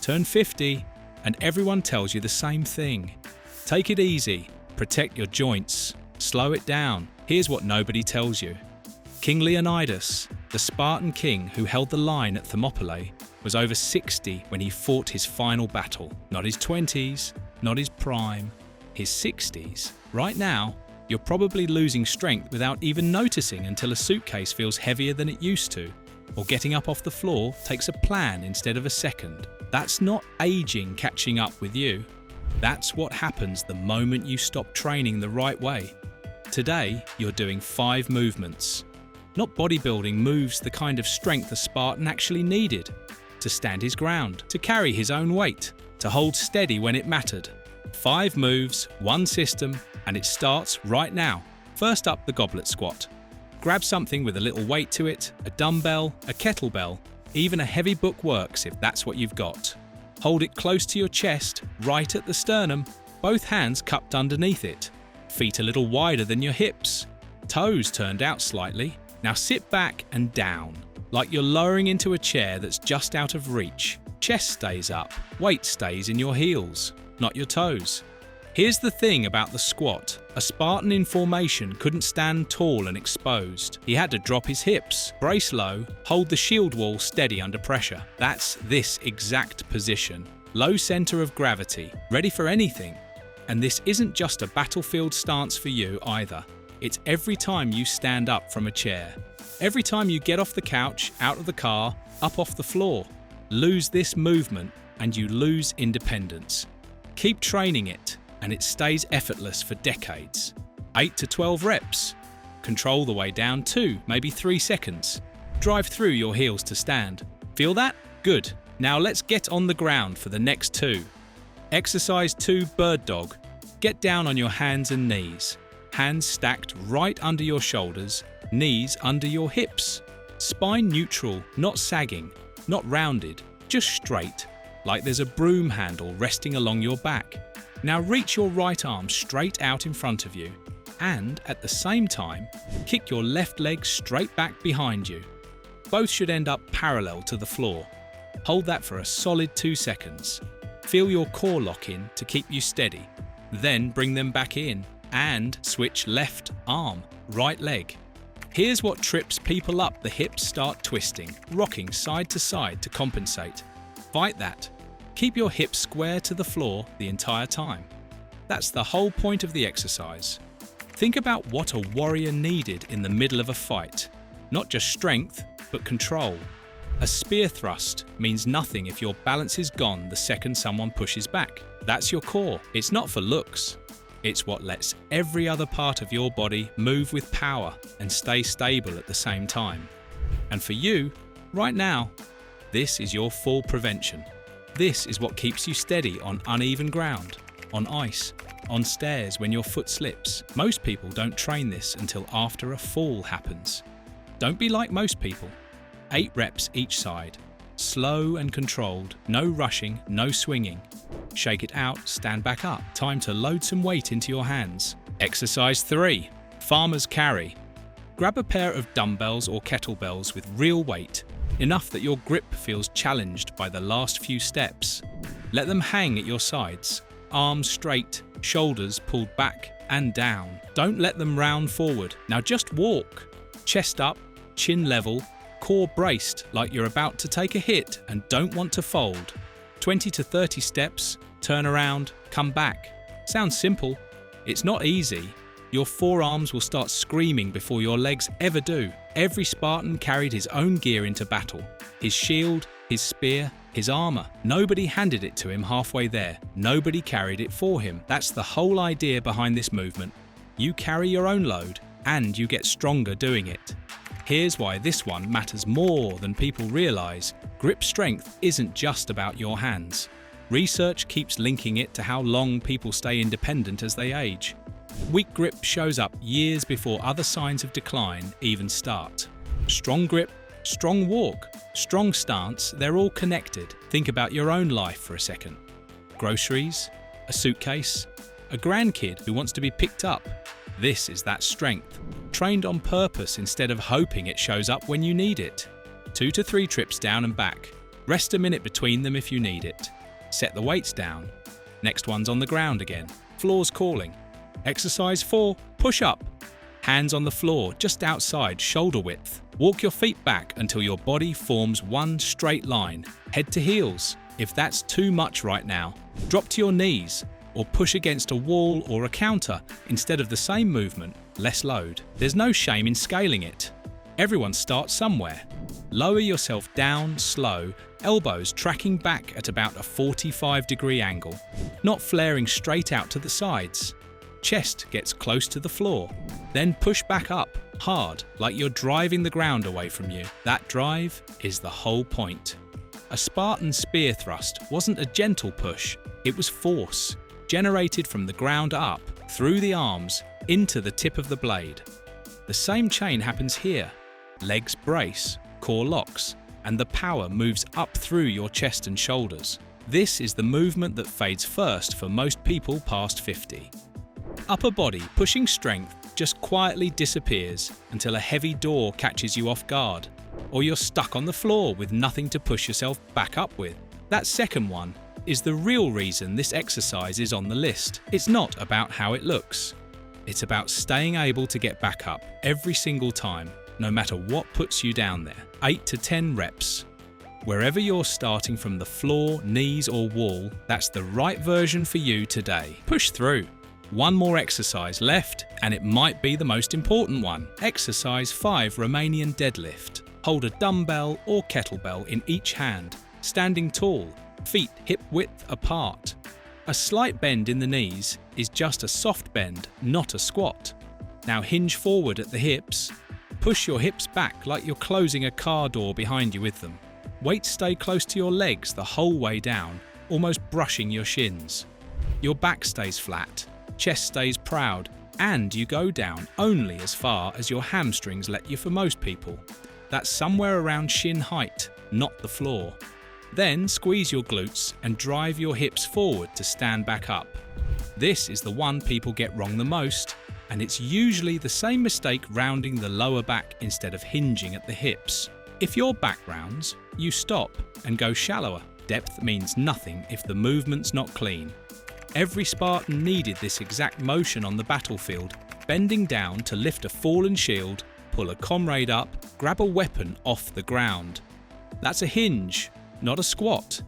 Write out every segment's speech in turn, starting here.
Turn 50, and everyone tells you the same thing. Take it easy, protect your joints, slow it down. Here's what nobody tells you. King Leonidas, the Spartan king who held the line at Thermopylae, was over 60 when he fought his final battle. Not his 20s, not his prime, his 60s. Right now, you're probably losing strength without even noticing until a suitcase feels heavier than it used to, or getting up off the floor takes a plan instead of a second. That's not aging catching up with you. That's what happens the moment you stop training the right way. Today, you're doing 5 movements. Not bodybuilding moves the kind of strength a Spartan actually needed. To stand his ground, to carry his own weight, to hold steady when it mattered. 5 moves, 1 system, and it starts right now. First up, the Goblet Squat. Grab something with a little weight to it, a dumbbell, a kettlebell, even a heavy book works if that's what you've got. Hold it close to your chest, right at the sternum, both hands cupped underneath it. Feet a little wider than your hips. Toes turned out slightly. Now sit back and down, like you're lowering into a chair that's just out of reach. Chest stays up, weight stays in your heels, not your toes. Here's the thing about the squat. A Spartan in formation couldn't stand tall and exposed. He had to drop his hips, brace low, hold the shield wall steady under pressure. That's this exact position. Low center of gravity, ready for anything. And this isn't just a battlefield stance for you either. It's every time you stand up from a chair. Every time you get off the couch, out of the car, up off the floor. Lose this movement and you lose independence. Keep training it and it stays effortless for decades. 8 to 12 reps. Control the way down 2, maybe 3 seconds. Drive through your heels to stand. Feel that? Good. Now let's get on the ground for the next 2. Exercise 2, Bird Dog. Get down on your hands and knees. Hands stacked right under your shoulders, knees under your hips. Spine neutral, not sagging, not rounded, just straight, like there's a broom handle resting along your back. Now reach your right arm straight out in front of you, and at the same time, kick your left leg straight back behind you. Both should end up parallel to the floor. Hold that for a solid 2 seconds. Feel your core lock in to keep you steady. Then bring them back in. And switch left arm, right leg. Here's what trips people up. The hips start twisting, rocking side to side to compensate. Fight that. Keep your hips square to the floor the entire time. That's the whole point of the exercise. Think about what a warrior needed in the middle of a fight. Not just strength, but control. A spear thrust means nothing if your balance is gone the second someone pushes back. That's your core. It's not for looks. It's what lets every other part of your body move with power and stay stable at the same time. And for you, right now, this is your fall prevention. This is what keeps you steady on uneven ground, on ice, on stairs when your foot slips. Most people don't train this until after a fall happens. Don't be like most people. 8 reps each side. Slow and controlled, no rushing, no swinging. Shake it out, stand back up. Time to load some weight into your hands. Exercise 3, Farmer's Carry. Grab a pair of dumbbells or kettlebells with real weight, enough that your grip feels challenged by the last few steps. Let them hang at your sides, arms straight, shoulders pulled back and down. Don't let them round forward. Now just walk. Chest up, chin level, core braced like you're about to take a hit and don't want to fold. 20 to 30 steps, turn around, come back. Sounds simple. It's not easy. Your forearms will start screaming before your legs ever do. Every Spartan carried his own gear into battle. His shield, his spear, his armor. Nobody handed it to him halfway there. Nobody carried it for him. That's the whole idea behind this movement. You carry your own load and you get stronger doing it. Here's why this one matters more than people realize. Grip strength isn't just about your hands. Research keeps linking it to how long people stay independent as they age. Weak grip shows up years before other signs of decline even start. Strong grip, strong walk, strong stance, they're all connected. Think about your own life for a second. Groceries, a suitcase, a grandkid who wants to be picked up. This is that strength, trained on purpose instead of hoping it shows up when you need it. 2 to 3 trips down and back. Rest a minute between them if you need it. Set the weights down. Next one's on the ground again. Floor's calling. Exercise 4, push up. Hands on the floor, just outside shoulder width. Walk your feet back until your body forms one straight line. Head to heels. If that's too much right now, drop to your knees or push against a wall or a counter instead of the same movement, less load. There's no shame in scaling it. Everyone starts somewhere. Lower yourself down slow, elbows tracking back at about a 45-degree angle, not flaring straight out to the sides. Chest gets close to the floor. Then push back up, hard, like you're driving the ground away from you. That drive is the whole point. A Spartan spear thrust wasn't a gentle push, it was force, generated from the ground up, through the arms, into the tip of the blade. The same chain happens here. Legs brace, core locks, and the power moves up through your chest and shoulders. This is the movement that fades first for most people past 50. Upper body pushing strength just quietly disappears until a heavy door catches you off guard, or you're stuck on the floor with nothing to push yourself back up with. That second one is the real reason this exercise is on the list. It's not about how it looks. It's about staying able to get back up every single time, no matter what puts you down there. 8 to 10 reps. Wherever you're starting from the floor, knees or wall, that's the right version for you today. Push through. One more exercise left, and it might be the most important one. Exercise 5, Romanian Deadlift. Hold a dumbbell or kettlebell in each hand, standing tall, feet hip width apart. A slight bend in the knees is just a soft bend, not a squat. Now hinge forward at the hips. Push your hips back like you're closing a car door behind you with them. Weights stay close to your legs the whole way down, almost brushing your shins. Your back stays flat, chest stays proud, and you go down only as far as your hamstrings let you for most people. That's somewhere around shin height, not the floor. Then squeeze your glutes and drive your hips forward to stand back up. This is the one people get wrong the most, and it's usually the same mistake rounding the lower back instead of hinging at the hips. If your back rounds, you stop and go shallower. Depth means nothing if the movement's not clean. Every Spartan needed this exact motion on the battlefield, bending down to lift a fallen shield, pull a comrade up, grab a weapon off the ground. That's a hinge, not a squat.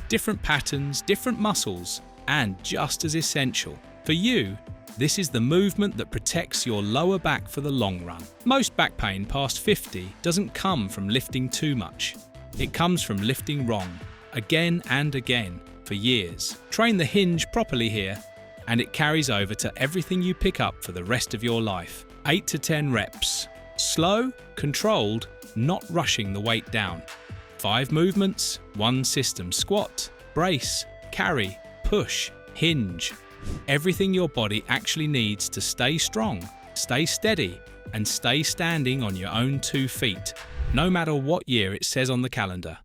Different patterns, different muscles, and just as essential. For you, this is the movement that protects your lower back for the long run. Most back pain past 50 doesn't come from lifting too much. It comes from lifting wrong, again and again, for years. Train the hinge properly here, and it carries over to everything you pick up for the rest of your life. 8 to 10 reps. Slow, controlled, not rushing the weight down. 5 movements, 1 system: squat, brace, carry, push, hinge. Everything your body actually needs to stay strong, stay steady, and stay standing on your own 2 feet, no matter what year it says on the calendar.